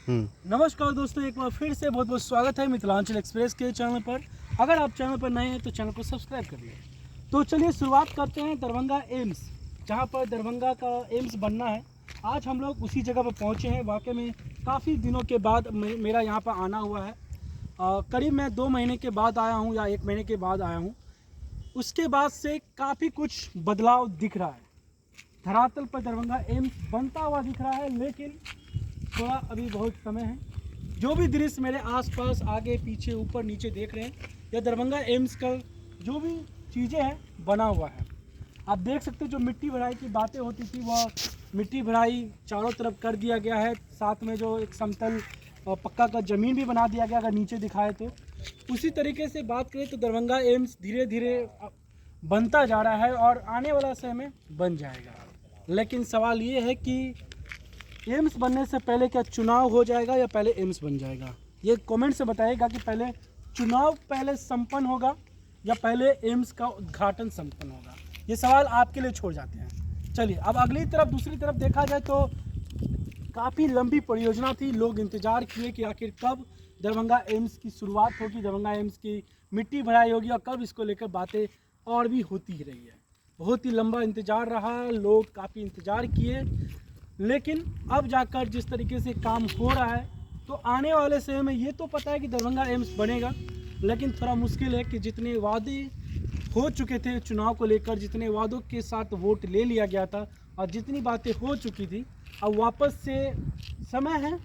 नमस्कार दोस्तों, एक बार फिर से बहुत बहुत स्वागत है मिथिलांचल एक्सप्रेस के चैनल पर। अगर आप चैनल पर नए हैं तो चैनल को सब्सक्राइब कर लें। तो चलिए शुरुआत करते हैं दरभंगा एम्स, जहां पर दरभंगा का एम्स बनना है। आज हम लोग उसी जगह पर पहुंचे हैं। वाकई में काफ़ी दिनों के बाद मेरा यहां पर आना हुआ है। करीब मैं 2 महीने के बाद आया हूं या 1 महीने के बाद आया हूं। उसके बाद से काफ़ी कुछ बदलाव दिख रहा है। धरातल पर दरभंगा एम्स बनता हुआ दिख रहा है, लेकिन थोड़ा अभी बहुत समय है। जो भी दृश्य मेरे आसपास आगे पीछे ऊपर नीचे देख रहे हैं, यह दरभंगा एम्स का जो भी चीज़ें हैं बना हुआ है। आप देख सकते हैं जो मिट्टी भराई की बातें होती थी, वह मिट्टी भराई चारों तरफ कर दिया गया है। साथ में जो एक समतल पक्का का ज़मीन भी बना दिया गया। अगर नीचे दिखाए तो उसी तरीके से बात करें तो दरभंगा एम्स धीरे धीरे बनता जा रहा है और आने वाला समय में बन जाएगा। लेकिन सवाल ये है कि एम्स बनने से पहले क्या चुनाव हो जाएगा या पहले एम्स बन जाएगा? ये कमेंट से बताइएगा कि पहले चुनाव पहले संपन्न होगा या पहले एम्स का उद्घाटन संपन्न होगा। ये सवाल आपके लिए छोड़ जाते हैं। चलिए अब अगली तरफ, दूसरी तरफ देखा जाए तो काफ़ी लंबी परियोजना थी। लोग इंतजार किए कि आखिर कब दरभंगा एम्स की शुरुआत होगी, दरभंगा एम्स की मिट्टी भराई होगी और कब इसको लेकर बातें और भी होती ही रही है। बहुत ही लंबा इंतज़ार रहा, लोग काफ़ी इंतज़ार किए, लेकिन अब जाकर जिस तरीके से काम हो रहा है तो आने वाले समय में ये तो पता है कि दरभंगा एम्स बनेगा। लेकिन थोड़ा मुश्किल है कि जितने वादे हो चुके थे चुनाव को लेकर, जितने वादों के साथ वोट ले लिया गया था और जितनी बातें हो चुकी थी, अब वापस से समय है।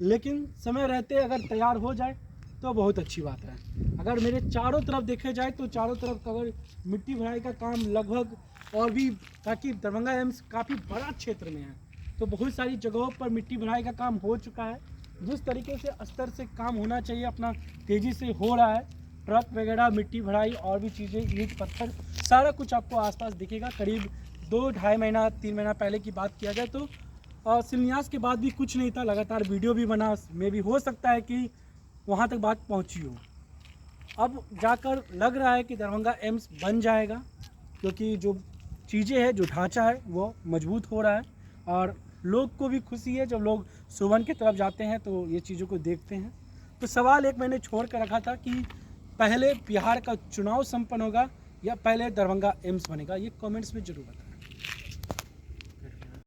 लेकिन समय रहते अगर तैयार हो जाए तो बहुत अच्छी बात है। अगर मेरे चारों तरफ देखे जाए तो चारों तरफ अगर मिट्टी भराई का काम लगभग और भी, ताकि दरभंगा एम्स काफ़ी बड़ा क्षेत्र में है तो बहुत सारी जगहों पर मिट्टी भराई का काम हो चुका है। जिस तरीके से स्तर से काम होना चाहिए अपना तेज़ी से हो रहा है। ट्रक वगैरह, मिट्टी भराई और भी चीज़ें, ईंट पत्थर, सारा कुछ आपको आसपास दिखेगा। करीब 2-2.5 महीना 3 महीना पहले की बात किया जाए तो शिलान्यास के बाद भी कुछ नहीं था। लगातार वीडियो भी बना, में भी हो सकता है कि वहाँ तक बात पहुँची हो। अब जाकर लग रहा है कि दरभंगा एम्स बन जाएगा, क्योंकि जो चीज़ें हैं, जो ढांचा है वो मजबूत हो रहा है और लोग को भी खुशी है। जब लोग सुबन की तरफ जाते हैं तो ये चीज़ों को देखते हैं। तो सवाल एक मैंने छोड़ कर रखा था कि पहले बिहार का चुनाव संपन्न होगा या पहले दरभंगा एम्स बनेगा। ये कमेंट्स में ज़रूर बताएं।